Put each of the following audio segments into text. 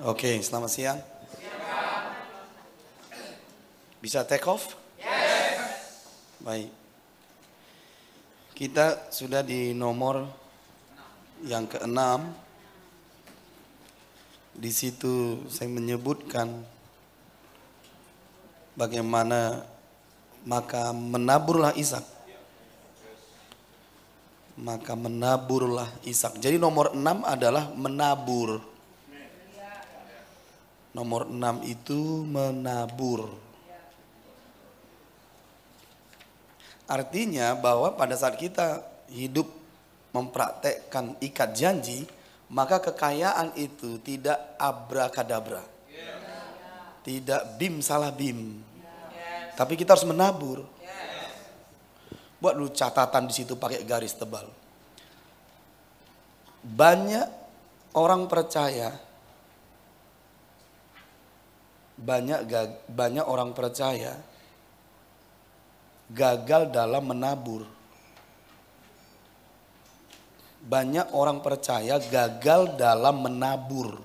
Oke, selamat siang. Bisa take off? Baik. Kita sudah di nomor yang ke-6. Di situ saya menyebutkan bagaimana maka menaburlah Ishak. Maka menaburlah Ishak. Jadi nomor 6 adalah menabur. Nomor 6 itu menabur. Artinya bahwa pada saat kita hidup mempraktekkan ikat janji, maka kekayaan itu tidak abrakadabra. Tidak bim salah bim. Tapi kita harus menabur. Buat dulu catatan di situ pakai garis tebal. Banyak orang percaya, banyak orang percaya gagal dalam menabur. Banyak orang percaya gagal dalam menabur.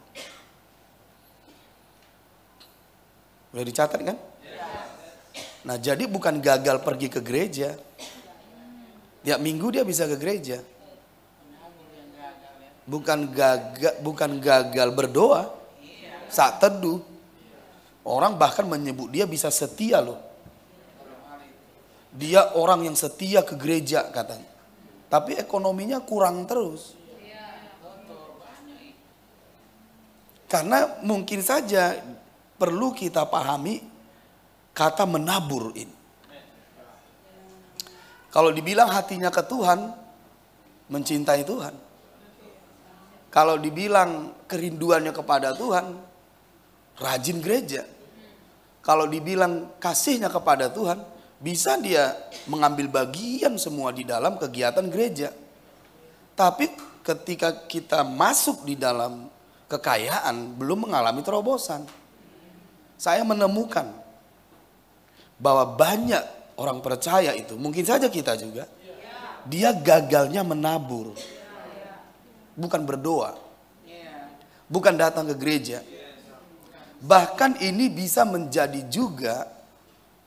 Udah dicatat kan? Nah, jadi bukan gagal pergi ke gereja. Tiap minggu dia bisa ke gereja. Bukan gagal berdoa saat teduh. Orang bahkan menyebut dia bisa setia loh. Dia orang yang setia ke gereja katanya. Tapi ekonominya kurang terus. Karena mungkin saja perlu kita pahami kata menabur ini. Kalau dibilang hatinya ke Tuhan, mencintai Tuhan. Kalau dibilang kerinduannya kepada Tuhan, rajin gereja. Kalau dibilang kasihnya kepada Tuhan, bisa dia mengambil bagian semua di dalam kegiatan gereja. Tapi ketika kita masuk di dalam kekayaan, belum mengalami terobosan. Saya menemukan bahwa banyak orang percaya itu, mungkin saja kita juga, dia gagalnya menabur. Bukan berdoa. Bukan datang ke gereja. Bahkan ini bisa menjadi juga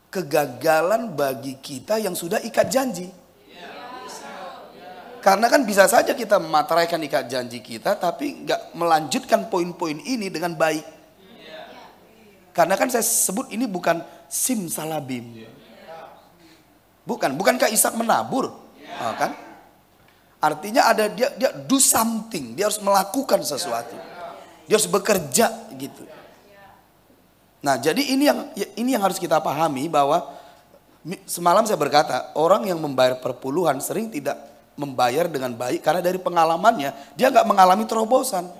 kegagalan bagi kita yang sudah ikat janji. Karena kan bisa saja kita memateraikan ikat janji kita, tapi nggak melanjutkan poin-poin ini dengan baik. Karena kan saya sebut ini bukan simsalabim. Bukankah Ishak menabur? Kan? Artinya ada dia do something, dia harus melakukan sesuatu. Dia harus bekerja gitu. Nah, jadi ini yang harus kita pahami, bahwa semalam saya berkata, orang yang membayar perpuluhan sering tidak membayar dengan baik karena dari pengalamannya dia nggak mengalami terobosan.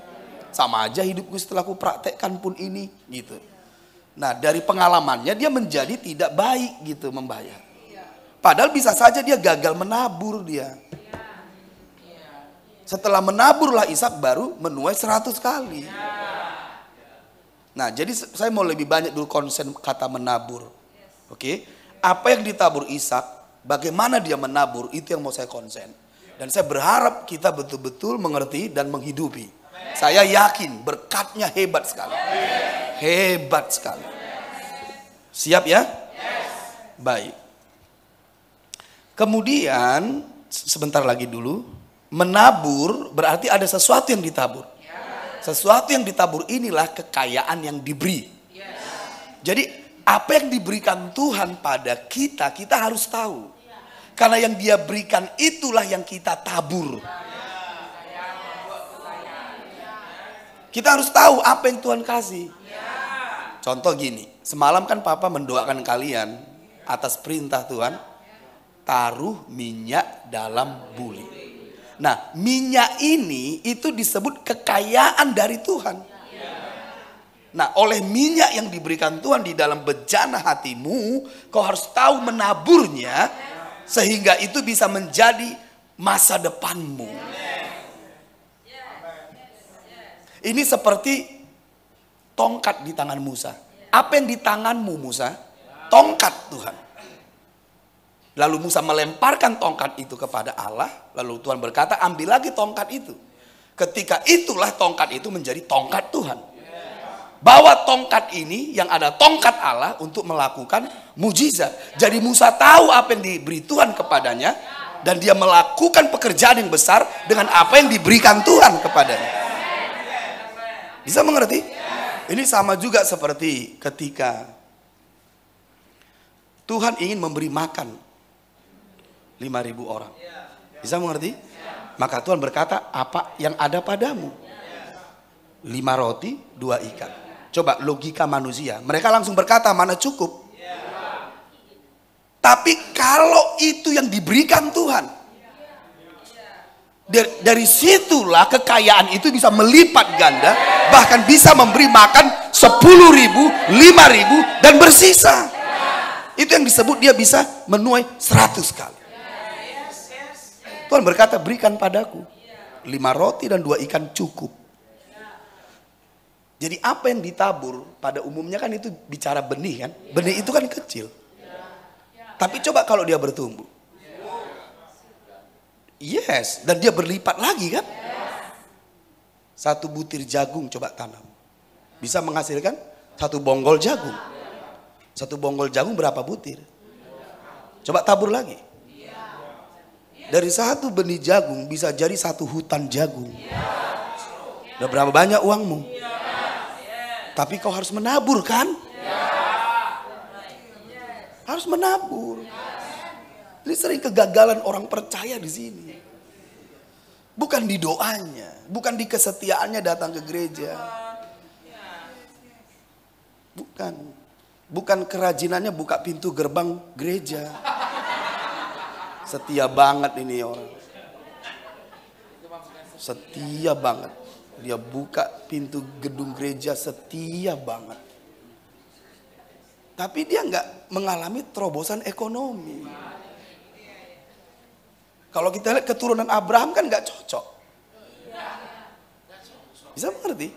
Sama aja hidupku setelah aku praktekkan pun ini gitu. Nah, dari pengalamannya dia menjadi tidak baik gitu membayar. Padahal bisa saja dia gagal menabur dia. Setelah menaburlah Ishak baru menuai 100 kali. Nah, jadi saya mau lebih banyak dulu konsen kata menabur. Oke? Apa yang ditabur Ishak, bagaimana dia menabur, itu yang mau saya konsen. Dan saya berharap kita betul-betul mengerti dan menghidupi. Saya yakin berkatnya hebat sekali. Hebat sekali. Siap ya? Baik. Kemudian, sebentar lagi dulu, menabur berarti ada sesuatu yang ditabur. Sesuatu yang ditabur inilah kekayaan yang diberi. Jadi apa yang diberikan Tuhan pada kita, kita harus tahu. Karena yang dia berikan itulah yang kita tabur. Kita harus tahu apa yang Tuhan kasih. Contoh gini, semalam kan Papa mendoakan kalian atas perintah Tuhan, taruh minyak dalam buli. Nah, minyak ini itu disebut kekayaan dari Tuhan. Nah, oleh minyak yang diberikan Tuhan di dalam bejana hatimu, kau harus tahu menaburnya sehingga itu bisa menjadi masa depanmu. Ini seperti tongkat di tangan Musa. Apa yang di tanganmu, Musa? Tongkat Tuhan. Lalu Musa melemparkan tongkat itu kepada Allah. Lalu Tuhan berkata, ambil lagi tongkat itu. Ketika itulah tongkat itu menjadi tongkat Tuhan. bawa tongkat ini yang ada tongkat Allah untuk melakukan mujizat. Jadi Musa tahu apa yang diberi Tuhan kepadanya dan dia melakukan pekerjaan yang besar dengan apa yang diberikan Tuhan kepadanya. Bisa mengerti? Ini sama juga seperti ketika Tuhan ingin memberi makan 5.000 orang. Bisa mengerti? Maka Tuhan berkata, apa yang ada padamu? 5 roti, 2 ikan. Coba logika manusia. Mereka langsung berkata, mana cukup. Tapi kalau itu yang diberikan Tuhan, dari situlah kekayaan itu bisa melipat ganda, bahkan bisa memberi makan 10.000, 5.000 dan bersisa. Itu yang disebut dia bisa menuai 100 kali. Tuhan berkata, berikan padaku 5 roti dan 2 ikan cukup. Jadi apa yang ditabur pada umumnya kan itu bicara benih kan. Benih itu kan kecil. Tapi coba kalau dia bertumbuh. Yes, dan dia berlipat lagi kan. 1 butir jagung coba tanam. Bisa menghasilkan 1 bonggol jagung. 1 bonggol jagung berapa butir? Coba tabur lagi. Dari 1 benih jagung bisa jadi 1 hutan jagung. Udah berapa banyak uangmu? Tapi kau harus menabur kan? Harus menabur. Ini sering kegagalan orang percaya di sini. Bukan di doanya, bukan di kesetiaannya datang ke gereja. Bukan kerajinannya buka pintu gerbang gereja. Setia banget ini orang. Setia banget. Dia buka pintu gedung gereja, setia banget. Tapi dia nggak mengalami terobosan ekonomi. Kalau kita lihat keturunan Abraham kan nggak cocok. Bisa mengerti?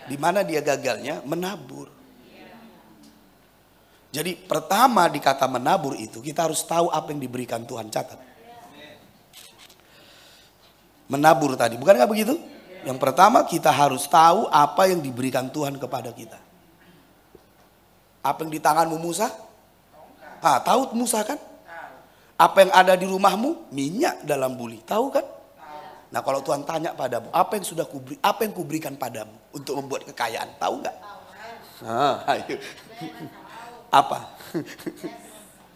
Di mana dia gagalnya? Menabur. Jadi pertama di kata menabur itu kita harus tahu apa yang diberikan Tuhan. Catat. Menabur tadi, bukan nggak begitu? Yang pertama kita harus tahu apa yang diberikan Tuhan kepada kita. Apa yang di tanganmu Musa? Tahu Musa kan? Apa yang ada di rumahmu? Minyak dalam buli. Tahu kan? Nah kalau Tuhan tanya padamu, apa yang kuberikan padamu untuk membuat kekayaan? Tahu nggak? Ayo. Apa?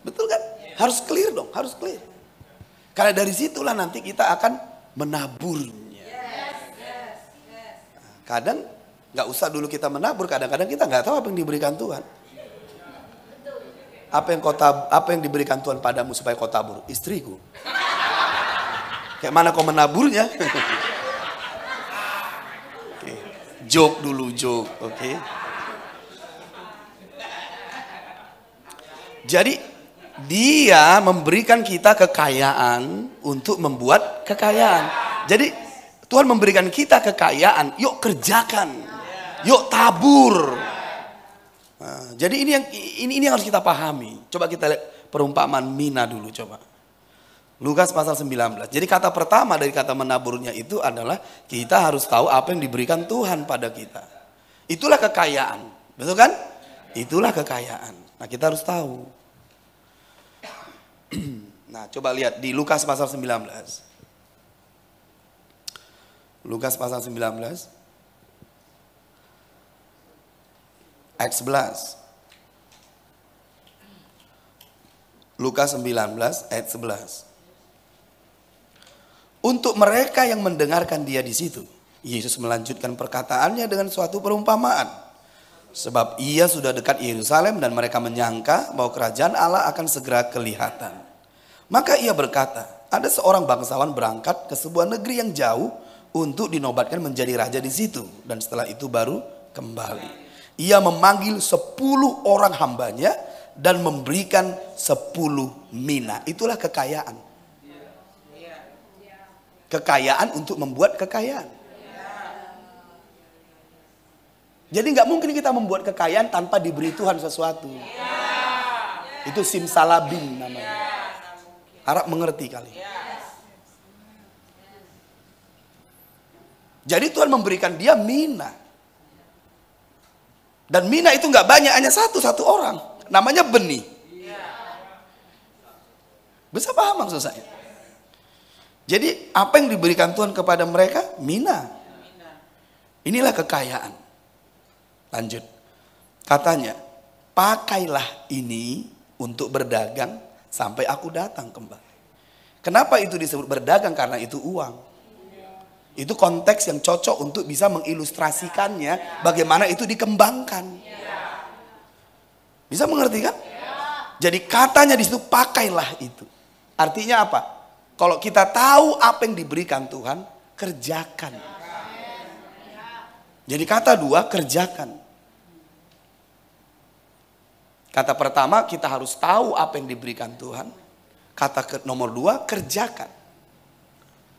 Betul kan? Harus clear dong, harus clear. Karena dari situlah nanti kita akan menaburnya. Kadang nggak usah dulu kita menabur, kadang-kadang kita nggak tahu apa yang diberikan Tuhan. Apa yang diberikan Tuhan padamu supaya kau tabur? Istriku. Kayak mana kau menaburnya? Okay. Joke dulu, joke, oke? Jadi dia memberikan kita kekayaan untuk membuat kekayaan. Jadi Tuhan memberikan kita kekayaan, yuk kerjakan, yuk tabur. Nah, jadi ini yang harus kita pahami. Coba kita lihat perumpamaan mina dulu coba. Lukas pasal 19. Jadi kata pertama dari kata menaburnya itu adalah kita harus tahu apa yang diberikan Tuhan pada kita. Itulah kekayaan, betul kan? Itulah kekayaan. Nah kita harus tahu. Nah coba lihat di Lukas pasal 19. Lukas pasal 19 ayat 11. Lukas 19 ayat 11. Untuk mereka yang mendengarkan dia di situ, Yesus melanjutkan perkataannya dengan suatu perumpamaan. Sebab ia sudah dekat Yerusalem dan mereka menyangka bahwa kerajaan Allah akan segera kelihatan. Maka ia berkata, ada seorang bangsawan berangkat ke sebuah negeri yang jauh untuk dinobatkan menjadi raja di situ. Dan setelah itu baru kembali. Ia memanggil 10 orang hambanya dan memberikan 10 mina. Itulah kekayaan. Kekayaan untuk membuat kekayaan. Jadi nggak mungkin kita membuat kekayaan tanpa diberi Tuhan sesuatu. Itu simsalabim namanya. Harap mengerti kali. Jadi Tuhan memberikan dia mina. Dan mina itu nggak banyak, hanya satu orang. Namanya benih. Bisa paham maksud saya? Jadi apa yang diberikan Tuhan kepada mereka? Mina. Inilah kekayaan. Lanjut. Katanya, pakailah ini untuk berdagang sampai aku datang kembali. Kenapa itu disebut berdagang? Karena itu uang. Itu konteks yang cocok untuk bisa mengilustrasikannya bagaimana itu dikembangkan. Bisa mengerti kan? Jadi katanya di situ pakailah itu. Artinya apa? Kalau kita tahu apa yang diberikan Tuhan, kerjakan. Jadi kata dua, kerjakan. Kata pertama, kita harus tahu apa yang diberikan Tuhan. Kata nomor dua, kerjakan.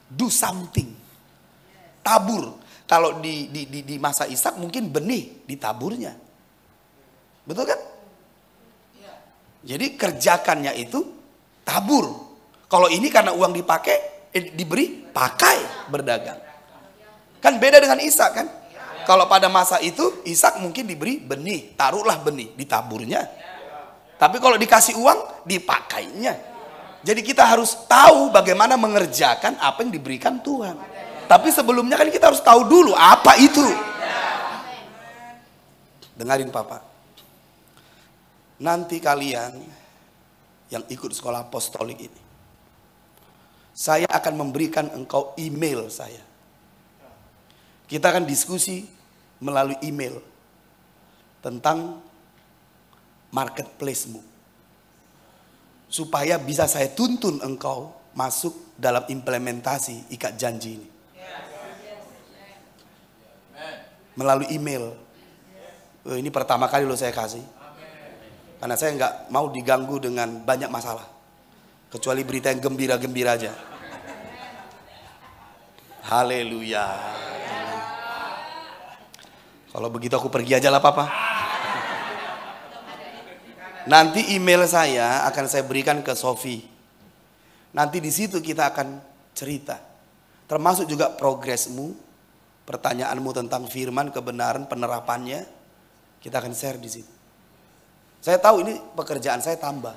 Do something. Tabur. Kalau di masa Ishak mungkin benih ditaburnya. Betul kan? Jadi kerjakannya itu tabur. Kalau ini karena uang dipakai, diberi, pakai, berdagang. Kan beda dengan Ishak kan? Kalau pada masa itu Ishak mungkin diberi benih, taruhlah benih, ditaburnya. Tapi kalau dikasih uang, dipakainya. Jadi kita harus tahu bagaimana mengerjakan apa yang diberikan Tuhan. Tapi sebelumnya kan kita harus tahu dulu apa itu. Dengarin Papa. Nanti kalian yang ikut sekolah apostolik ini, saya akan memberikan engkau email saya. Kita akan diskusi melalui email tentang marketplace-mu. Supaya bisa saya tuntun engkau masuk dalam implementasi ikat janji ini. Melalui email. Ini pertama kali loh saya kasih. Karena saya nggak mau diganggu dengan banyak masalah. Kecuali berita yang gembira-gembira aja. Haleluya. Kalau begitu aku pergi aja lah Papa. Nanti email saya akan saya berikan ke Sofi. Nanti di situ kita akan cerita. Termasuk juga progresmu, pertanyaanmu tentang firman, kebenaran, penerapannya. Kita akan share di situ. Saya tahu ini pekerjaan saya tambah.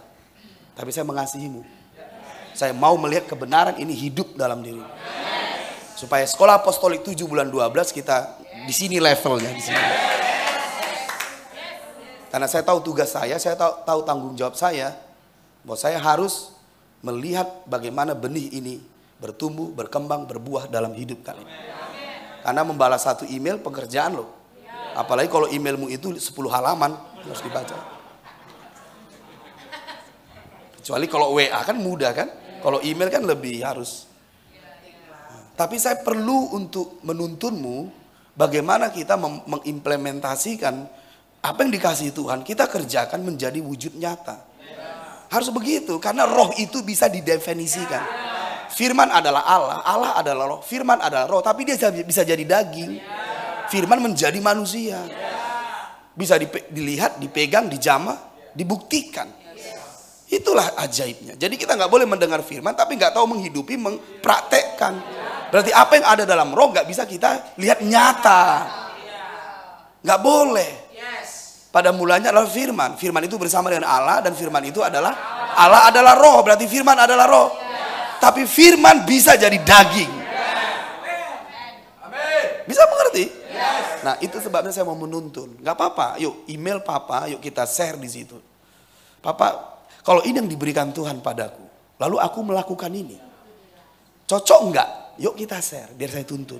Tapi saya mengasihimu. Saya mau melihat kebenaran ini hidup dalam dirimu. Supaya sekolah apostolik 7 bulan 12 kita di sini levelnya. Di sini. Karena saya tahu tugas saya tahu tanggung jawab saya. Bahwa saya harus melihat bagaimana benih ini bertumbuh, berkembang, berbuah dalam hidup kalian. Karena membalas satu email pekerjaan loh. Apalagi kalau emailmu itu 10 halaman harus dibaca. Kecuali kalau WA kan mudah kan. Kalau email kan lebih harus. Tapi saya perlu untuk menuntunmu bagaimana kita mengimplementasikan apa yang dikasih Tuhan. Kita kerjakan menjadi wujud nyata. Harus begitu karena roh itu bisa didefinisikan. Firman adalah Allah, Allah adalah roh, firman adalah roh, tapi dia bisa jadi daging. Firman menjadi manusia. Bisa dilihat, dipegang, dijamah, dibuktikan. Itulah ajaibnya. Jadi kita nggak boleh mendengar firman tapi nggak tahu menghidupi, mempraktekkan. Berarti apa yang ada dalam roh nggak bisa kita lihat nyata. Nggak boleh. Pada mulanya adalah firman. Firman itu bersama dengan Allah dan firman itu adalah Allah adalah roh. Berarti firman adalah roh. Tapi firman bisa jadi daging. Bisa mengerti? Nah itu sebabnya saya mau menuntun. Nggak apa-apa. Yuk email Papa. Yuk kita share di situ. Papa. Kalau ini yang diberikan Tuhan padaku, lalu aku melakukan ini, cocok enggak? Yuk kita share, biar saya tuntun.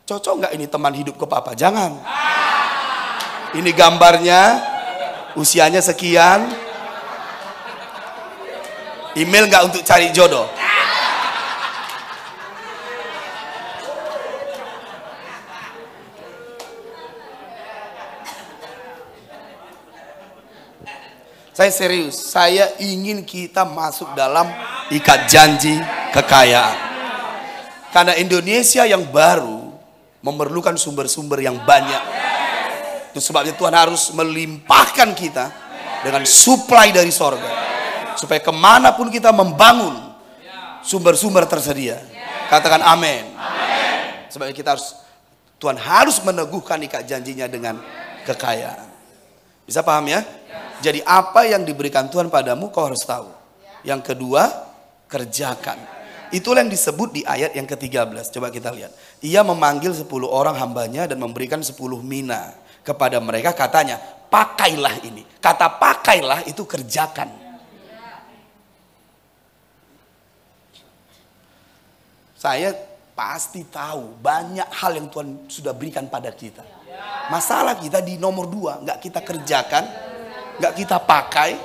Cocok enggak ini teman hidup ke Papa? Jangan. Ini gambarnya, usianya sekian. Email enggak untuk cari jodoh? Saya serius, saya ingin kita masuk dalam ikat janji kekayaan. Karena Indonesia yang baru memerlukan sumber-sumber yang banyak. Itu sebabnya Tuhan harus melimpahkan kita dengan supply dari sorga. Supaya kemanapun kita membangun, sumber-sumber tersedia. Katakan amin. Sebabnya kita harus Tuhan harus meneguhkan ikat janjinya dengan kekayaan. Bisa paham ya? Jadi apa yang diberikan Tuhan padamu kau harus tahu. Yang kedua, kerjakan. Itulah yang disebut di ayat yang ke-13. Coba kita lihat. Ia memanggil 10 orang hambanya dan memberikan 10 mina kepada mereka, katanya, pakailah ini. Kata pakailah itu kerjakan. Saya pasti tahu banyak hal yang Tuhan sudah berikan pada kita. Masalah kita di nomor 2, nggak kita kerjakan, nggak kita pakai,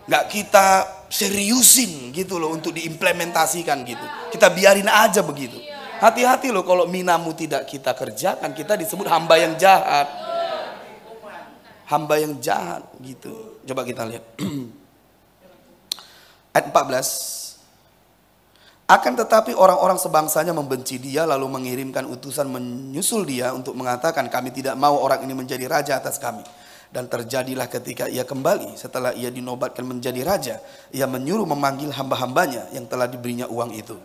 nggak kita seriusin gitu loh untuk diimplementasikan gitu. Kita biarin aja begitu. Hati-hati loh kalau minamu tidak kita kerjakan, kita disebut hamba yang jahat. Hamba yang jahat gitu. Coba kita lihat. Ayat 14. Akan tetapi orang-orang sebangsanya membenci dia, lalu mengirimkan utusan menyusul dia untuk mengatakan, kami tidak mau orang ini menjadi raja atas kami. Dan terjadilah ketika ia kembali, setelah ia dinobatkan menjadi raja, ia menyuruh memanggil hamba-hambanya yang telah diberinya uang itu,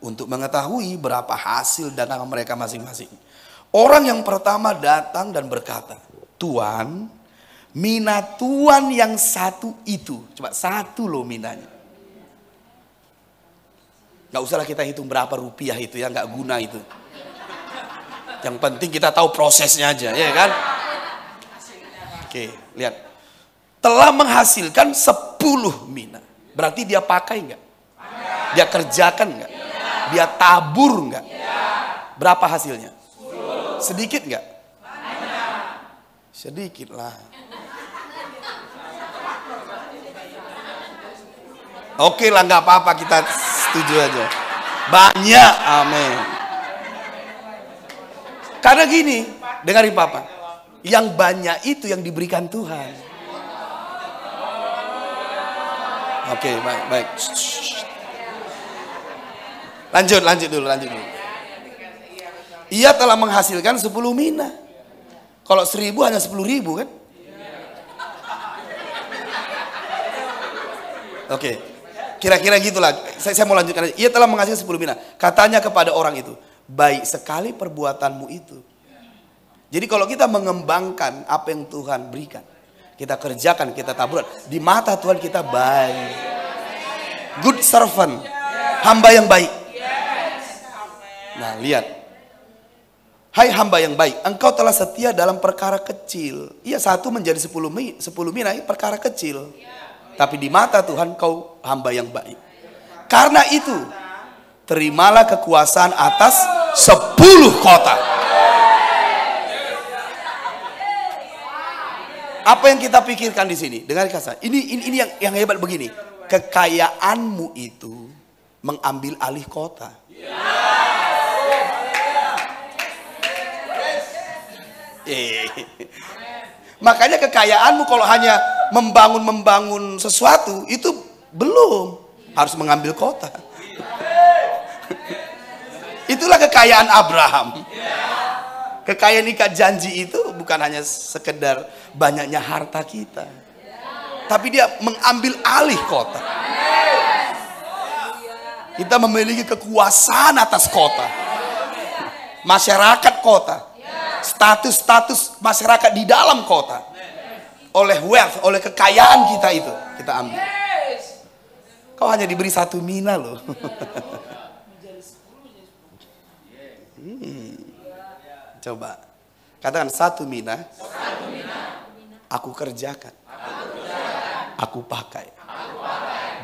untuk mengetahui berapa hasil dagangan mereka masing-masing. Orang yang pertama datang dan berkata, Tuan, mina Tuan yang satu itu, cuma satu loh minanya. Gak usahlah kita hitung berapa rupiah itu ya, gak guna itu. Yang penting kita tahu prosesnya aja, ya kan? Oke, lihat. Telah menghasilkan 10 mina. Berarti dia pakai gak? Dia kerjakan gak? Dia tabur gak? Berapa hasilnya? Sedikit gak? Sedikit lah. Oke lah, gak apa-apa, kita setuju aja. Banyak, amin. Karena gini, dengarin papa, yang banyak itu yang diberikan Tuhan. Oke, baik. Lanjut dulu. Ia telah menghasilkan 10 mina. Kalau 1000 hanya 10.000 kan? Oke. Kira-kira gitulah. Saya mau lanjutkan aja. Ia telah menghasilkan 10 mina. Katanya kepada orang itu, baik sekali perbuatanmu itu. Jadi kalau kita mengembangkan apa yang Tuhan berikan, kita kerjakan, kita taburan, di mata Tuhan kita baik. Good servant, hamba yang baik. Nah lihat, hai hamba yang baik, engkau telah setia dalam perkara kecil. Iya, satu menjadi 10 mina, perkara kecil. Tapi di mata Tuhan kau hamba yang baik. Karena itu, terimalah kekuasaan atas 10 kota. Apa yang kita pikirkan di sini? Dengar kasar. Ini yang hebat begini. Kekayaanmu itu mengambil alih kota. Makanya kekayaanmu kalau hanya membangun sesuatu itu belum, harus mengambil kota. Itulah kekayaan Abraham. Kekayaan ikat janji itu bukan hanya sekedar banyaknya harta kita, tapi dia mengambil alih kota. Kita memiliki kekuasaan atas kota, masyarakat kota, status masyarakat di dalam kota. Oleh wealth, oleh kekayaan kita itu, kita ambil. Kau hanya diberi 1 mina loh. Coba katakan 1 mina, aku kerjakan, aku pakai,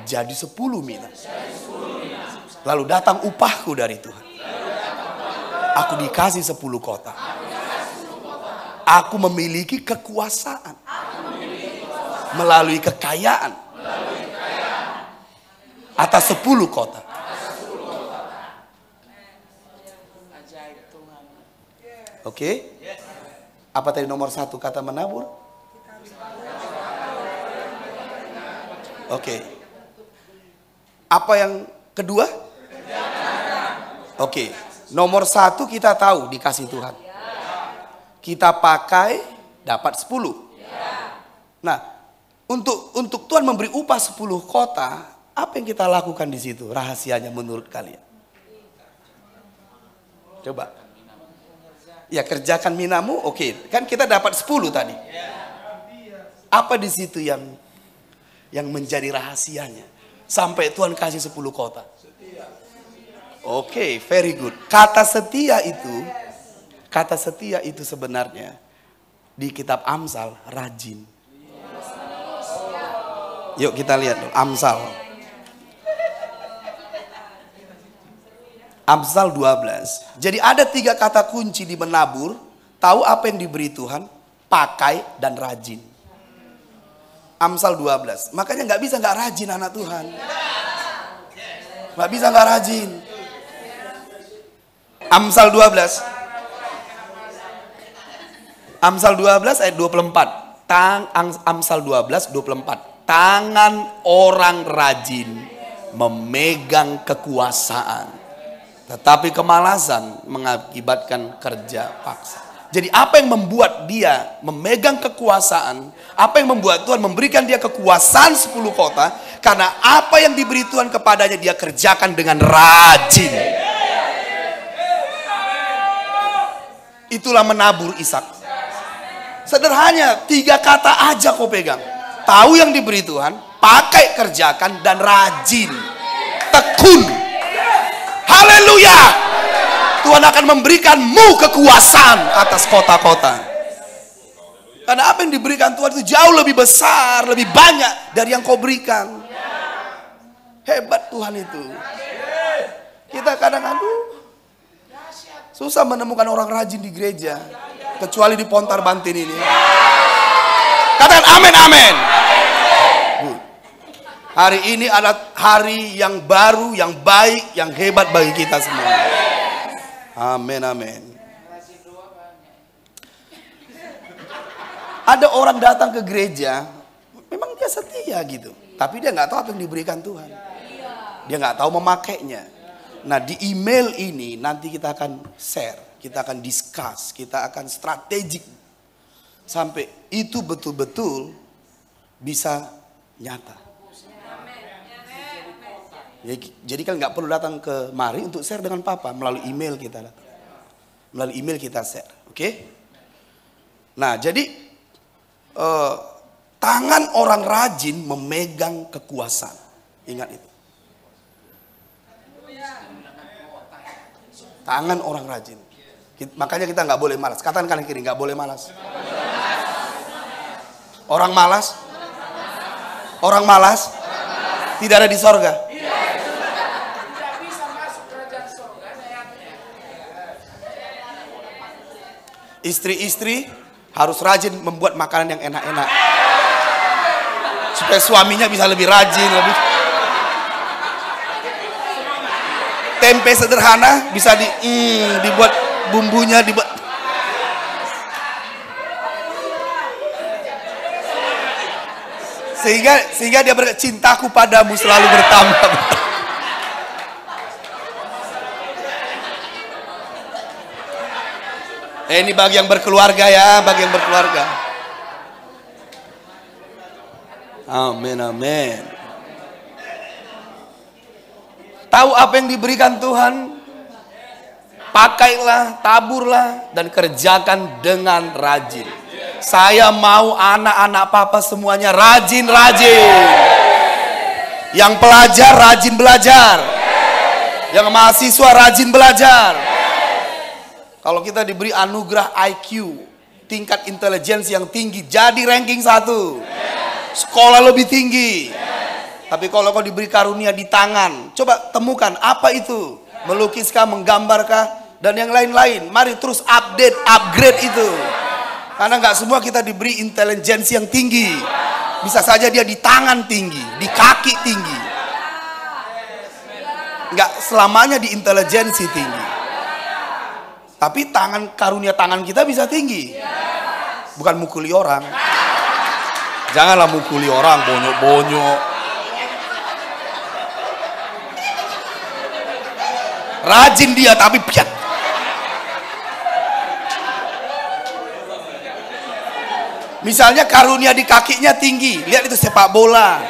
jadi 10 mina. Lalu datang upahku dari Tuhan. Aku dikasih 10 kota. Aku memiliki kekuasaan melalui kekayaan atas 10 kota. Oke? Apa tadi nomor 1 kata menabur? Oke. Apa yang kedua? Oke. Nomor 1 kita tahu dikasih Tuhan. Kita pakai dapat 10. Nah, untuk Tuhan memberi upah 10 kota, apa yang kita lakukan di situ? Rahasianya menurut kalian? Coba. Ya kerjakan minamu, oke. Kan kita dapat 10 tadi. Apa di situ yang menjadi rahasianya? Sampai Tuhan kasih 10 kota. Oke, very good. Kata setia itu sebenarnya di kitab Amsal rajin. Yuk kita lihat dong, Amsal 12. Jadi ada 3 kata kunci di menabur. Tahu apa yang diberi Tuhan, pakai dan rajin. Amsal 12. Makanya nggak bisa nggak rajin anak Tuhan. Nggak bisa nggak rajin. Amsal 12. Amsal 12 ayat 24. Amsal 12 24. Tangan orang rajin memegang kekuasaan, tetapi kemalasan mengakibatkan kerja paksa. Jadi apa yang membuat dia memegang kekuasaan, apa yang membuat Tuhan memberikan dia kekuasaan 10 kota, karena apa yang diberi Tuhan kepadanya dia kerjakan dengan rajin. Itulah menabur Ishak. Sederhana, 3 kata aja kau pegang. Tahu yang diberi Tuhan, pakai, kerjakan, dan rajin. Tekun. Haleluya. Tuhan akan memberikanmu kekuasaan atas kota-kota. Karena apa yang diberikan Tuhan itu jauh lebih besar, lebih banyak dari yang kau berikan. Hebat Tuhan itu. Kita kadang susah menemukan orang rajin di gereja. Kecuali di Pontar Bantin ini. Katakan amin, amin. Hari ini adalah hari yang baru, yang baik, yang hebat bagi kita semua. Amin, amin. Ada orang datang ke gereja, memang dia setia gitu, tapi dia nggak tahu apa yang diberikan Tuhan. Dia nggak tahu memakainya. Nah, di email ini nanti kita akan share, kita akan discuss, kita akan strategik sampai itu betul-betul bisa nyata. Jadi kan nggak perlu datang ke mari untuk share dengan Papa, melalui email kita datang. Melalui email kita share, oke? Nah, jadi tangan orang rajin memegang kekuasaan. Ingat itu. Tangan orang rajin. Makanya kita nggak boleh malas. Katakan kanan kiri, nggak boleh malas. Orang malas, tidak ada di sorga. Istri-istri harus rajin membuat makanan yang enak-enak, supaya suaminya bisa lebih rajin, lebih. Tempe sederhana bisa dibuat bumbunya, dibuat. Sehingga dia berkata, cintaku padamu selalu bertambah. Ini bagi yang berkeluarga ya, bagi yang berkeluarga. Amin, amin. Tahu apa yang diberikan Tuhan? Pakailah, taburlah, dan kerjakan dengan rajin. Saya mau anak-anak Papa semuanya rajin-rajin. Yang pelajar rajin belajar. Yang mahasiswa rajin belajar. Kalau kita diberi anugerah IQ, tingkat intelijensi yang tinggi, jadi ranking 1. Sekolah lebih tinggi. Tapi kalau kau diberi karunia di tangan, coba temukan apa itu. Melukiskah, menggambarkah, dan yang lain-lain. Mari terus upgrade itu. Karena nggak semua kita diberi intelijensi yang tinggi. Bisa saja dia di tangan tinggi, di kaki tinggi. Nggak selamanya di intelijensi tinggi. Tapi karunia tangan kita bisa tinggi. Bukan mukuli orang. Janganlah mukuli orang, bonyok-bonyok. Rajin dia tapi piat. Misalnya karunia di kakinya tinggi. Lihat itu sepak bola.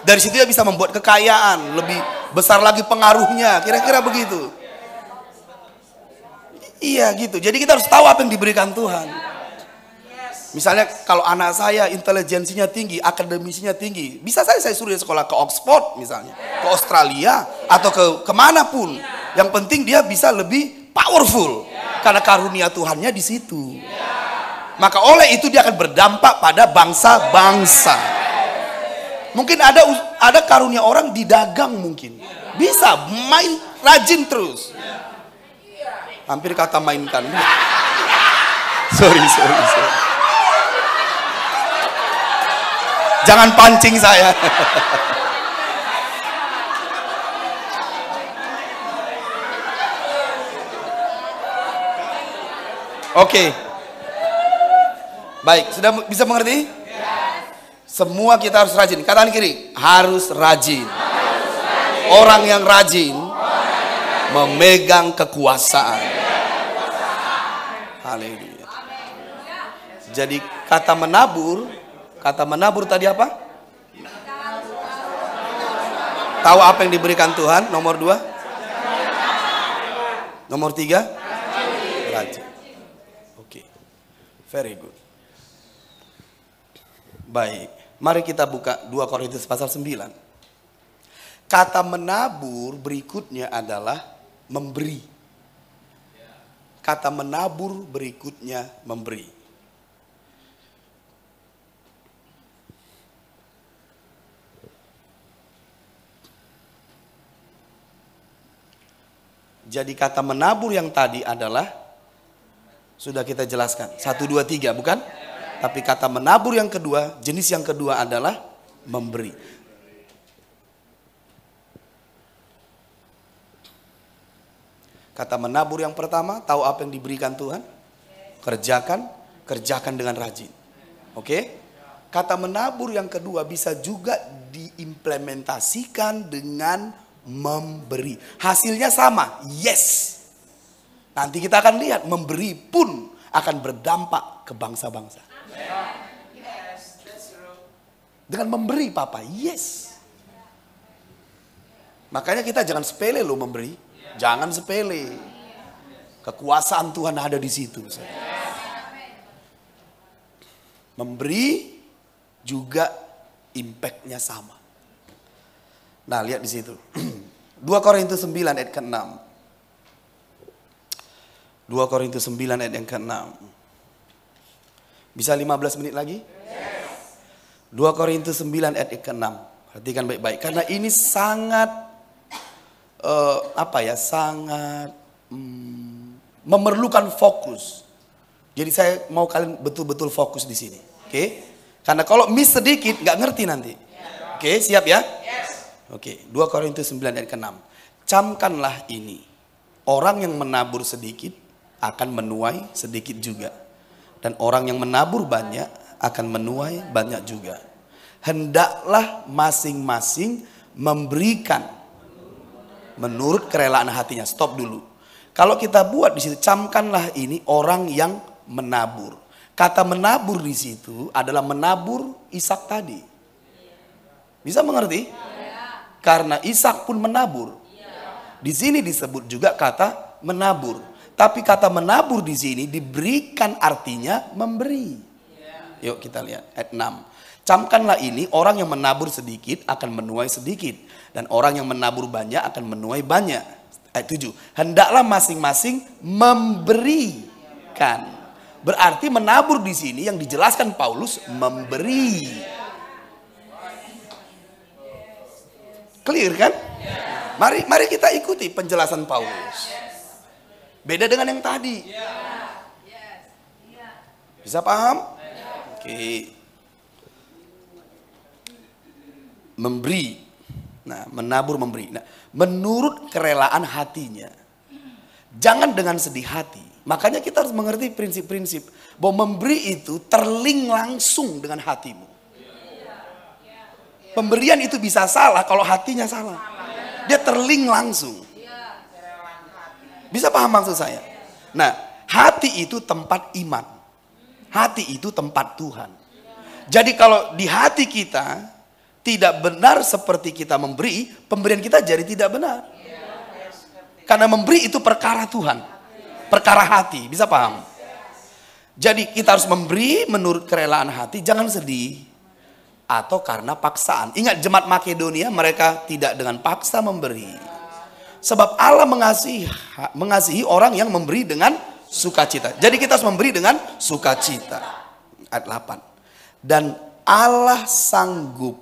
Dari situ dia bisa membuat kekayaan. Lebih besar lagi pengaruhnya. Kira-kira begitu. Iya gitu. Jadi kita harus tahu apa yang diberikan Tuhan. Misalnya kalau anak saya intelijensinya tinggi, akademisinya tinggi, bisa saya suruh dia sekolah ke Oxford misalnya, ke Australia atau ke kemanapun. Yang penting dia bisa lebih powerful karena karunia Tuhannya di situ. Maka oleh itu dia akan berdampak pada bangsa-bangsa. Mungkin ada karunia orang di dagang mungkin. Bisa main rajin terus. Hampir kata mainkan. Sorry. Jangan pancing saya. Oke. Baik, sudah bisa mengerti? Semua kita harus rajin. Kanan kiri, harus rajin. Orang yang rajin memegang kekuasaan. Haleluya. Jadi kata menabur tadi apa? Tahu apa yang diberikan Tuhan? Nomor 2. Nomor 3, rajin. Oke. Very good. Baik, mari kita buka 2 Korintus pasal 9. Kata menabur berikutnya adalah memberi. Kata menabur berikutnya memberi. Jadi kata menabur yang tadi adalah sudah kita jelaskan 1, 2, 3 bukan? Tapi kata menabur yang kedua, jenis yang kedua adalah memberi. Kata menabur yang pertama, tahu apa yang diberikan Tuhan? Kerjakan dengan rajin. Oke? Kata menabur yang kedua bisa juga diimplementasikan dengan memberi. Hasilnya sama, yes. Nanti kita akan lihat memberi pun akan berdampak ke bangsa-bangsa. Dengan memberi Papa, yes. Makanya kita jangan sepele loh memberi. Jangan sepele. Kekuasaan Tuhan ada di situ. Memberi juga impactnya sama. Nah, lihat di situ. 2 Korintus 9 ayat ke-6. 2 Korintus 9 ayat yang ke-6. Bisa 15 menit lagi? 2 Korintus 9 ayat yang ke-6. Perhatikan baik-baik. Karena ini sangat sangat memerlukan fokus. Jadi saya mau kalian betul-betul fokus di sini. Oke? Karena kalau miss sedikit nggak ngerti nanti. Oke, siap ya? Oke, 2 Korintus 9 ayat ke-6. Camkanlah ini. Orang yang menabur sedikit akan menuai sedikit juga. Dan orang yang menabur banyak akan menuai banyak juga. Hendaklah masing-masing memberikan menurut kerelaan hatinya. Stop dulu. Kalau kita buat di situ, camkanlah ini orang yang menabur. Kata menabur di situ adalah menabur Ishak tadi. Bisa mengerti? Karena Ishak pun menabur. Di sini disebut juga kata menabur. Tapi kata menabur di sini diberikan artinya memberi. Yuk kita lihat ayat 6. Camkanlah ini, orang yang menabur sedikit akan menuai sedikit. Dan orang yang menabur banyak akan menuai banyak. Ayat 7. Hendaklah masing-masing memberikan. Berarti menabur di sini yang dijelaskan Paulus memberi. Clear kan? Mari kita ikuti penjelasan Paulus. Beda dengan yang tadi. Bisa paham? Oke. Memberi. Nah, menabur memberi. Nah, menurut kerelaan hatinya. Jangan dengan sedih hati. Makanya kita harus mengerti prinsip-prinsip bahwa memberi itu terlink langsung dengan hatimu. Pemberian itu bisa salah kalau hatinya salah. Dia terlink langsung. Bisa paham maksud saya? Nah, hati itu tempat iman. Hati itu tempat Tuhan. Jadi kalau di hati kita tidak benar seperti kita memberi, pemberian kita jadi tidak benar. Karena memberi itu perkara Tuhan. Perkara hati, bisa paham? Jadi kita harus memberi menurut kerelaan hati, jangan sedih. Atau karena paksaan. Ingat jemaat Makedonia, mereka tidak dengan paksa memberi. Sebab Allah mengasihi orang yang memberi dengan sukacita. Jadi kita harus memberi dengan sukacita. Ayat 8. Dan Allah sanggup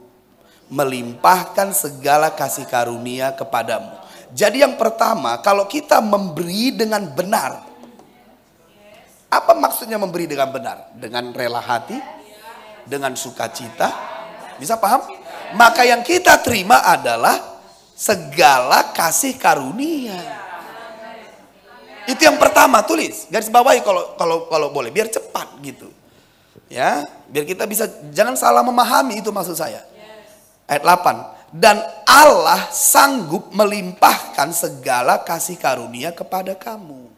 melimpahkan segala kasih karunia kepadamu. Jadi yang pertama, kalau kita memberi dengan benar. Apa maksudnya memberi dengan benar? Dengan rela hati, dengan sukacita. Bisa paham? Maka yang kita terima adalah segala kasih karunia. Itu yang pertama, tulis, garis bawahi kalau boleh, biar cepat gitu. Ya, biar kita bisa, jangan salah memahami, itu maksud saya. Ayat 8. Dan Allah sanggup melimpahkan segala kasih karunia kepada kamu.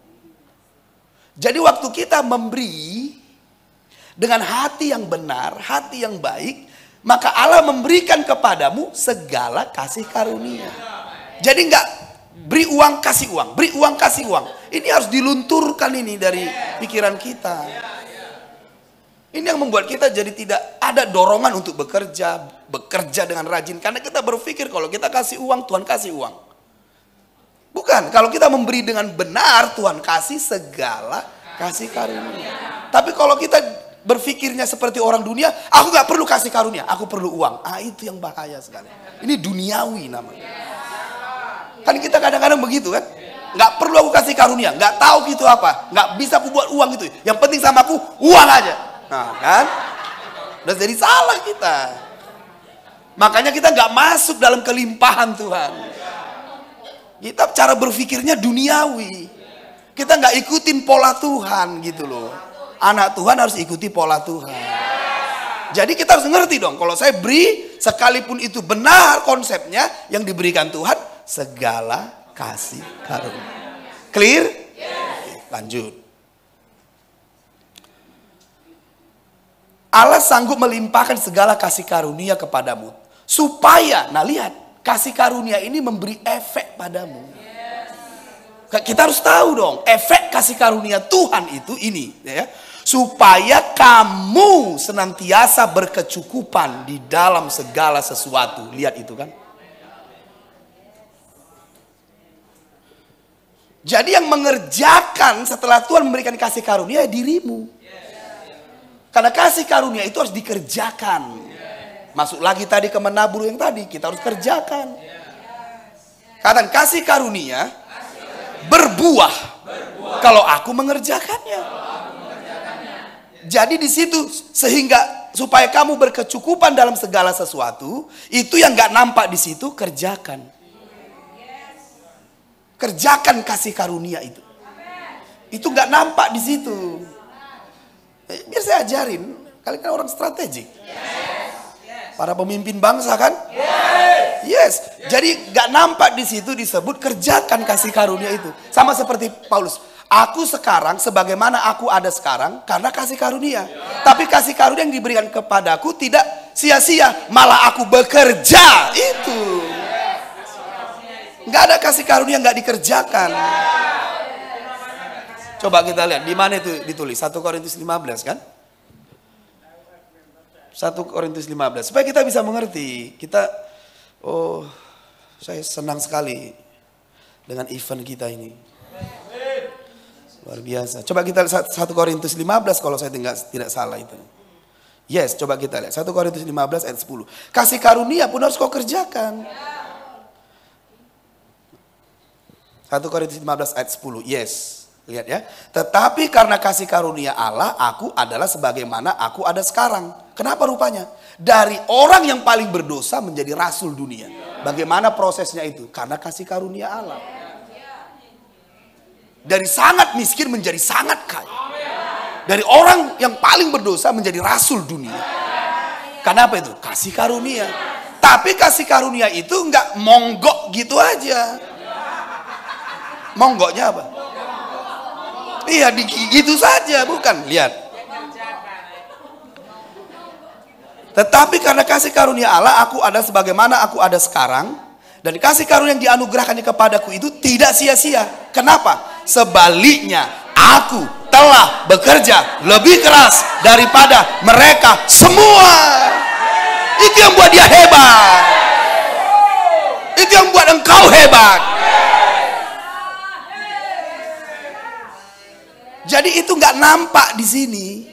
Jadi waktu kita memberi dengan hati yang benar, hati yang baik, maka Allah memberikan kepadamu segala kasih karunia. Jadi enggak beri uang kasih uang, beri uang kasih uang. Ini harus dilunturkan ini dari pikiran kita. Ini yang membuat kita jadi tidak ada dorongan untuk bekerja dengan rajin. Karena kita berpikir kalau kita kasih uang, Tuhan kasih uang. Bukan, kalau kita memberi dengan benar, Tuhan kasih segala kasih karunia. Tapi kalau kita berpikirnya seperti orang dunia, aku gak perlu kasih karunia, aku perlu uang. Itu yang bahaya sekali. Ini duniawi namanya. Kan kita kadang-kadang begitu kan. Gak perlu aku kasih karunia, gak tahu gitu apa, gak bisa aku buat uang itu. Yang penting sama aku uang aja. Nah kan, udah jadi salah kita. Makanya kita gak masuk dalam kelimpahan Tuhan. Kita cara berpikirnya duniawi. Kita gak ikutin pola Tuhan gitu loh. Anak Tuhan harus ikuti pola Tuhan. Jadi kita harus ngerti dong, kalau saya beri, sekalipun itu benar konsepnya, yang diberikan Tuhan segala kasih karunia. Clear? Lanjut. Allah sanggup melimpahkan segala kasih karunia kepadamu. Supaya, nah lihat, kasih karunia ini memberi efek padamu. Kita harus tahu dong, efek kasih karunia Tuhan itu ini, ya. Supaya kamu senantiasa berkecukupan di dalam segala sesuatu. Lihat itu kan. Jadi yang mengerjakan setelah Tuhan memberikan kasih karunia dirimu. Karena kasih karunia itu harus dikerjakan. Masuk lagi tadi ke menabur yang tadi, kita harus kerjakan. Karena kasih karunia berbuah kalau aku mengerjakannya. Jadi di situ sehingga supaya kamu berkecukupan dalam segala sesuatu, itu yang nggak nampak di situ, kerjakan. Kerjakan kasih karunia itu. Itu nggak nampak di situ. Biar saya ajarin, kalian kan orang strategik. Para pemimpin bangsa kan? Yes. Jadi nggak nampak di situ disebut kerjakan kasih karunia itu. Sama seperti Paulus. Aku sekarang sebagaimana aku ada sekarang karena kasih karunia. Tapi kasih karunia yang diberikan kepadaku tidak sia-sia, malah aku bekerja. Itu. Nggak ada kasih karunia nggak dikerjakan. Coba kita lihat di mana itu ditulis, 1 Korintus 15 kan? 1 Korintus 15 supaya kita bisa mengerti. Kita saya senang sekali dengan event kita ini. Luar biasa. Coba kita lihat 1 Korintus 15 kalau saya tidak salah itu. Yes, coba kita lihat 1 Korintus 15 ayat 10. Kasih karunia pun harus kau kerjakan. 1 Korintus 15 ayat 10. Yes. Lihat ya. Tetapi karena kasih karunia Allah, aku adalah sebagaimana aku ada sekarang. Kenapa rupanya? Dari orang yang paling berdosa menjadi rasul dunia. Bagaimana prosesnya itu? Karena kasih karunia Allah. Dari sangat miskin menjadi sangat kaya. Dari orang yang paling berdosa menjadi rasul dunia. Kenapa itu? Kasih karunia. Tapi kasih karunia itu enggak monggok gitu aja. Monggoknya apa? Iya, gitu saja, bukan? Lihat. Tetapi karena kasih karunia Allah, aku ada sebagaimana aku ada sekarang. Dan kasih karunia yang dianugerahkannya kepadaku itu tidak sia-sia. Kenapa? Sebaliknya, aku telah bekerja lebih keras daripada mereka semua. Itu yang buat dia hebat. Itu yang buat engkau hebat. Jadi itu nggak nampak di sini,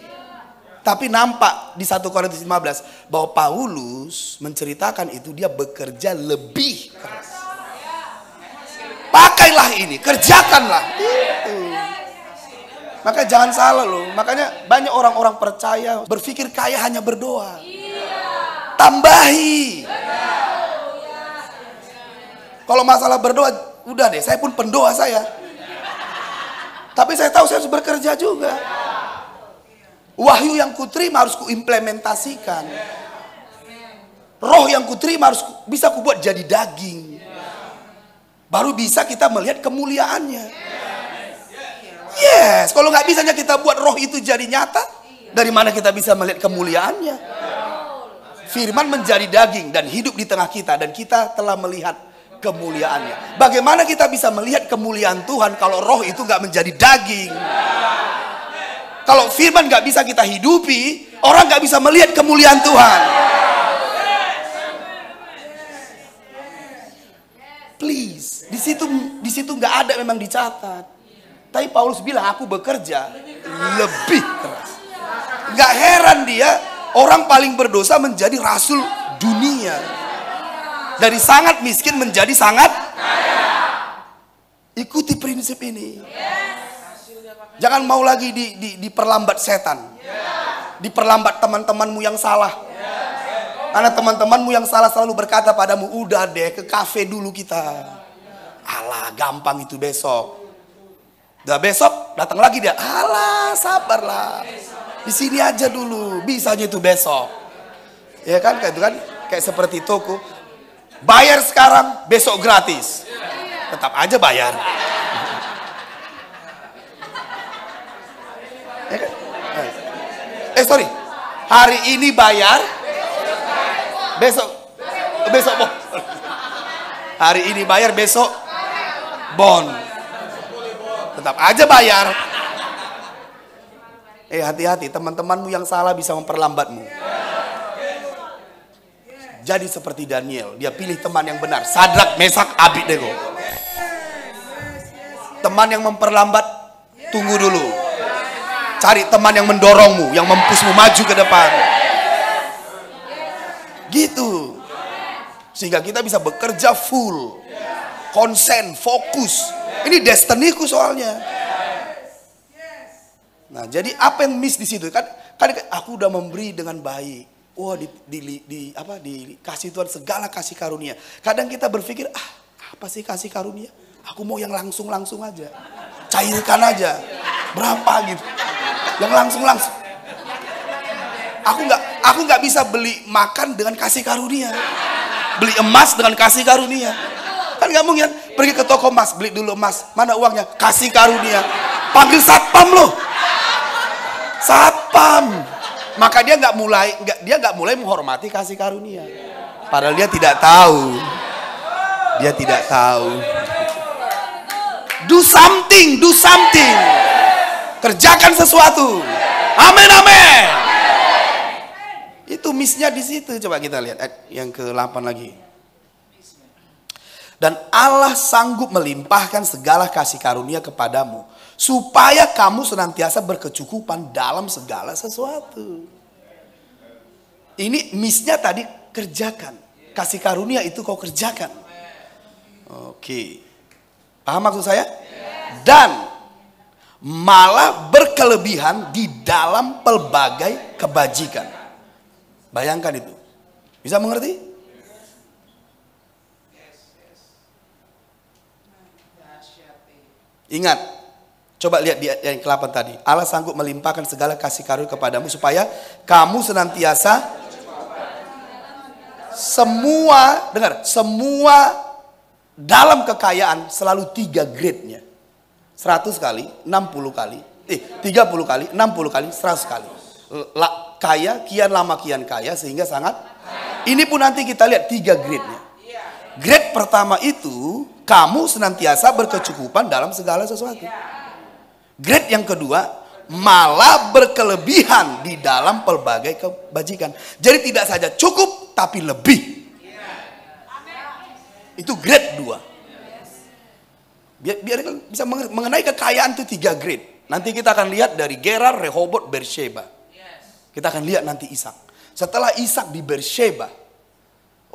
tapi nampak di 1 Korintus 15 bahwa Paulus menceritakan itu dia bekerja lebih keras. Pakailah ini, kerjakanlah. Itu. Maka jangan salah loh. Makanya banyak orang-orang percaya berpikir kaya hanya berdoa. Tambahi. Kalau masalah berdoa, udah deh, saya pun pendoa saya. Tapi saya tahu saya harus bekerja juga. Wahyu yang kuterima harus kuimplementasikan. Roh yang kuterima harus bisa kubuat jadi daging. Baru bisa kita melihat kemuliaannya. Yes, kalau nggak bisanya kita buat roh itu jadi nyata, dari mana kita bisa melihat kemuliaannya? Firman menjadi daging dan hidup di tengah kita, dan kita telah melihat kemuliaannya. Bagaimana kita bisa melihat kemuliaan Tuhan kalau roh itu nggak menjadi daging? Kalau firman nggak bisa kita hidupi, orang nggak bisa melihat kemuliaan Tuhan. Please, di situ nggak ada memang dicatat. Tapi Paulus bilang aku bekerja lebih keras. Nggak heran dia orang paling berdosa menjadi rasul dunia. Dari sangat miskin menjadi sangat kaya. Ikuti prinsip ini. Jangan mau lagi diperlambat setan. Diperlambat teman-temanmu yang salah. Karena teman-temanmu yang salah selalu berkata padamu, udah deh ke kafe dulu kita. Alah, gampang itu besok. Udah besok datang lagi dia. Alah, sabarlah. Di sini aja dulu, bisanya itu besok. Ya kan, kayak itu kan, kayak seperti toko. Bayar sekarang, besok gratis. Tetap aja bayar. Ya kan? Sorry. Hari ini bayar, besok bon. Hari ini bayar, besok bon. Tetap aja bayar. Hati-hati, teman-temanmu yang salah bisa memperlambatmu. Jadi seperti Daniel, dia pilih teman yang benar. Sadrak, Mesak, Abednego. Teman yang memperlambat, tunggu dulu. Cari teman yang mendorongmu, yang mempusmu maju ke depan. Gitu. Sehingga kita bisa bekerja full. Konsen, fokus. Ini destiniku soalnya. Nah, jadi apa yang miss di situ? Kan aku udah memberi dengan baik. Wah, dikasih Tuhan segala kasih karunia. Kadang kita berpikir, apa sih kasih karunia? Aku mau yang langsung-langsung aja. Cairkan aja. Berapa gitu. Yang langsung-langsung. Aku nggak bisa beli makan dengan kasih karunia. Beli emas dengan kasih karunia. Kan nggak mungkin. Pergi ke toko emas, beli dulu emas. Mana uangnya? Kasih karunia. Panggil satpam loh. Satpam. Maka dia nggak mulai menghormati kasih karunia. Padahal dia tidak tahu. Dia tidak tahu. Do something. Kerjakan sesuatu. Amin, amin. Itu missnya di situ. Coba kita lihat yang ke-8 lagi. Dan Allah sanggup melimpahkan segala kasih karunia kepadamu, supaya kamu senantiasa berkecukupan dalam segala sesuatu. Ini missnya tadi, kerjakan. Kasih karunia itu kau kerjakan. Oke. Paham maksud saya? Dan malah berkelebihan di dalam pelbagai kebajikan. Bayangkan itu. Bisa mengerti? Ingat, coba lihat di yang ke-8 tadi. Allah sanggup melimpahkan segala kasih karunia kepadamu supaya kamu senantiasa semua dalam kekayaan selalu 3 grade-nya. 100 kali, 60 kali, 30 kali, 60 kali, 100 kali. Kaya, kian lama kian kaya sehingga sangat. Ini pun nanti kita lihat 3 grade-nya. Grade pertama itu, kamu senantiasa berkecukupan dalam segala sesuatu. Grade yang kedua, malah berkelebihan di dalam pelbagai kebajikan. Jadi tidak saja cukup, tapi lebih. Itu grade 2. Biar bisa mengenai kekayaan itu 3 grade. Nanti kita akan lihat dari Gerar, Rehobot, Beersheba. Kita akan lihat nanti Ishak. Setelah Ishak di Beersheba,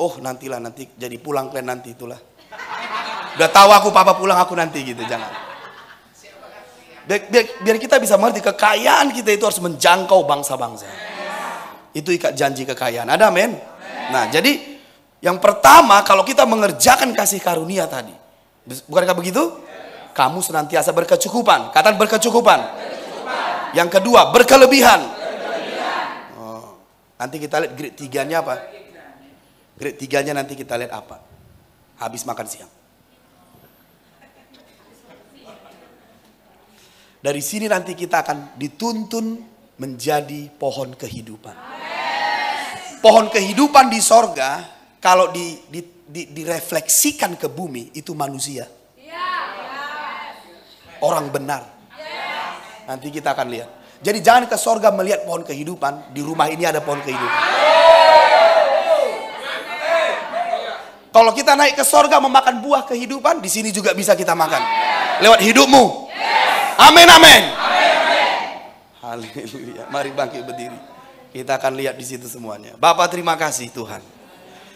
oh nanti jadi pulang kalian nanti itulah. Udah tahu aku papa pulang aku nanti gitu, jangan. Biar kita bisa mengerti kekayaan kita itu harus menjangkau bangsa-bangsa. Itu ikat janji kekayaan. Ada amin? Nah, jadi yang pertama kalau kita mengerjakan kasih karunia tadi, bukankah begitu? Kamu senantiasa berkecukupan. Katakan berkecukupan. Yang kedua, berkelebihan. Oh, nanti kita lihat grade 3-nya apa? Grade 3-nya nanti kita lihat apa? Habis makan siang. Dari sini nanti kita akan dituntun menjadi pohon kehidupan. Pohon kehidupan di sorga, kalau direfleksikan ke bumi, itu manusia. Orang benar. Nanti kita akan lihat. Jadi jangan ke sorga melihat pohon kehidupan, di rumah ini ada pohon kehidupan. Kalau kita naik ke sorga memakan buah kehidupan, di sini juga bisa kita makan. Lewat hidupmu. Amin, amin. Haleluya. Mari bangkit berdiri. Kita akan lihat di situ semuanya. Bapak terima kasih Tuhan.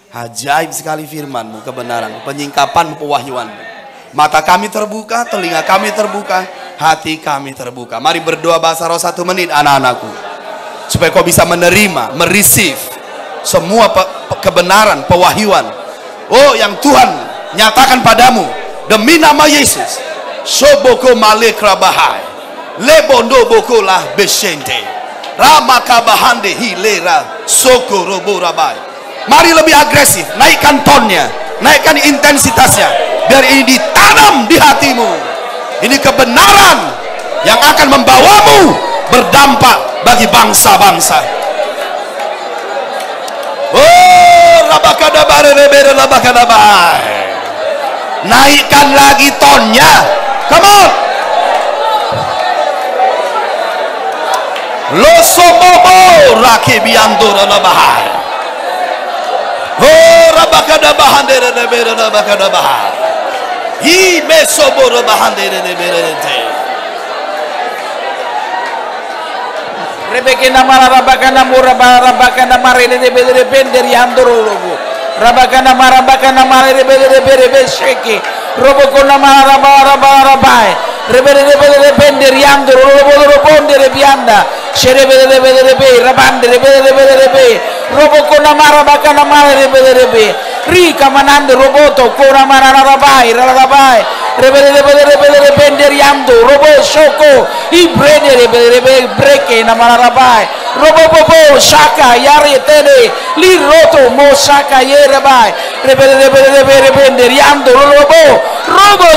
Ajaib sekali firman-Mu, kebenaran, penyingkapan, pewahyuan-Mu. Mata kami terbuka, telinga kami terbuka, hati kami terbuka. Mari berdoa bahasa roh 1 menit anak-anakku. Supaya kau bisa menerima, mereceive semua kebenaran, pewahyuan. Oh yang Tuhan nyatakan padamu. Demi nama Yesus. Soboko malekra bahai. Lebondo bokolah besente. Ramakabahande hilera sokorobo rabai. Mari lebih agresif, naikkan tonnya, naikkan intensitasnya. Biar ini ditanam di hatimu. Ini kebenaran yang akan membawamu berdampak bagi bangsa-bangsa. Oh, naikkan lagi tonnya. Come on. Lo sobobo rakibiando bahai. Oh, rabakada bahandere nebere rabakada bahai. Hi mesoboro bahandere neberente. Rebeke namara rabakana muraba rabakana marene nebere benderi andorologo. Rabakana marabakana marene nebere besheke. Roboko namara rabai. Rebere benderi andorologo bondere bianda. Sherebere rabande rebere Roboko namara bakana marene nebere Rika manande roboto kora marara rabai rebele benderi ando robo shoko ibrede rebele breke namara rabai robo bobo shaka yare tene li roto mo shaka yere bai rebele benderi ando robo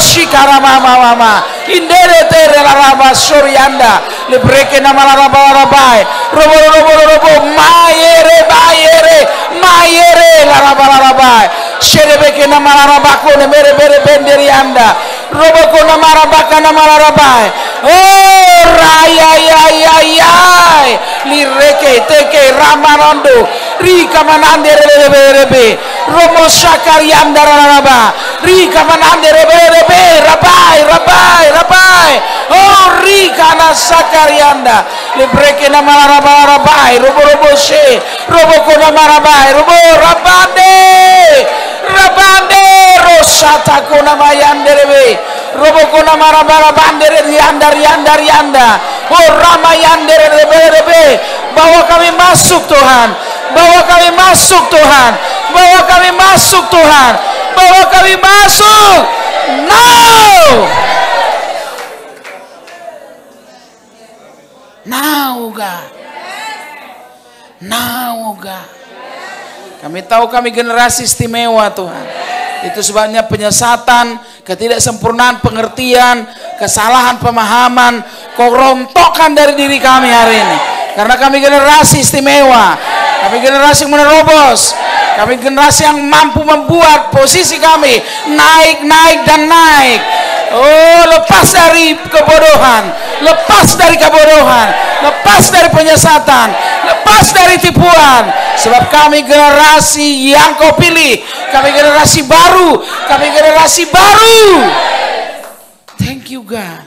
shikara mama indere tere raba sorianda le breke namara rabai robo mayere la raba Sherebeke na mararabako ne mere benderi anda roboko na marabaka na mararabai oh raya lireke teke ramarando rika manande rebe romo shakari anda raraba rika manande rebe rabai oh rika na shakari anda libreke na mararabai robo she roboko na marabai robo rabande rosata kuna mayanderebe robokona marabara bandere rianda oh ramayanderebe bawa kami masuk Tuhan bawa kami masuk Tuhan now God. Kami tahu kami generasi istimewa Tuhan. Itu sebabnya penyesatan, ketidaksempurnaan pengertian, kesalahan pemahaman, Kau rontokkan dari diri kami hari ini. Karena kami generasi istimewa, kami generasi menerobos, Kami generasi yang mampu membuat posisi kami naik, naik, dan naik. Oh, lepas dari kebodohan, lepas dari kebodohan, lepas dari penyesatan, lepas dari tipuan. Sebab kami generasi yang Kau pilih, kami generasi baru, kami generasi baru. Thank you God.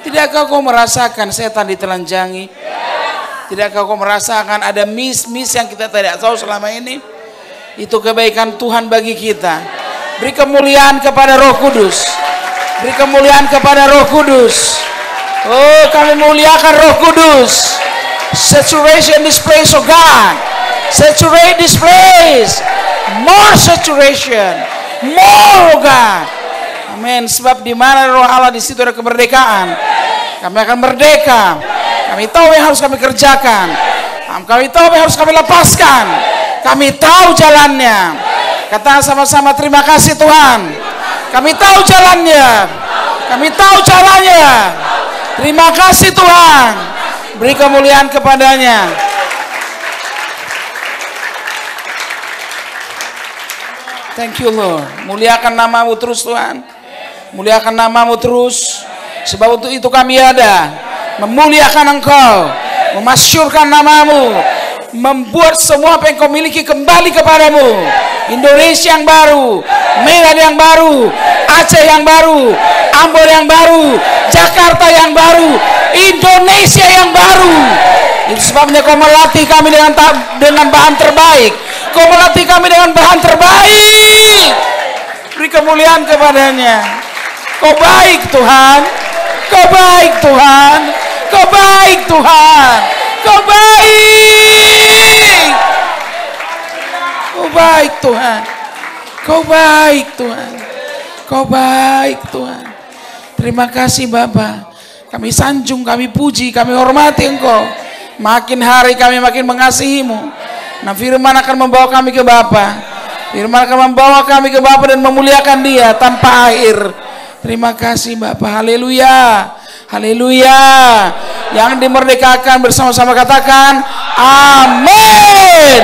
Tidakkah Kau merasakan setan ditelanjangi? Tidakkah Kau merasakan ada miss yang kita tidak tahu selama ini? Itu kebaikan Tuhan bagi kita. Beri kemuliaan kepada Roh Kudus. Beri kemuliaan kepada Roh Kudus. Oh, kami muliakan Roh Kudus. Saturation this place, oh God. Saturate this place. More saturation. More, oh God. Amin. Sebab di mana Roh Allah, di situ ada kemerdekaan. Kami akan merdeka. Kami tahu yang harus kami kerjakan. Kami tahu yang harus kami lepaskan. Kami tahu jalannya. Katakan sama-sama, terima kasih Tuhan. Kami tahu jalannya. Kami tahu caranya. Terima kasih Tuhan. Beri kemuliaan kepadanya. Thank you Lord. Muliakan nama-Mu terus Tuhan. Muliakan nama-Mu terus. Sebab untuk itu kami ada. Memuliakan Engkau. Memasyurkan nama-Mu. Membuat semua apa yang Kau miliki kembali kepadamu. Indonesia yang baru, Medan yang baru, Aceh yang baru, Ambon yang baru, Jakarta yang baru, Indonesia yang baru. Itu sebabnya Kau melatih kami dengan bahan terbaik. Kau melatih kami dengan bahan terbaik. Beri kemuliaan kepadanya. Kau baik Tuhan. Kau baik Tuhan. Kau baik Tuhan. Kau baik. Kau baik Tuhan. Kau baik Tuhan. Kau baik Tuhan. Terima kasih Bapa. Kami sanjung, kami puji, kami hormati Engkau. Makin hari kami makin mengasihi-Mu. Nah, firman akan membawa kami ke Bapa. Firman akan membawa kami ke Bapa dan memuliakan Dia tanpa akhir. Terima kasih Bapa. Haleluya. Haleluya. Yang dimerdekakan bersama-sama katakan amin.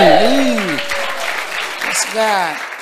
Yes, God.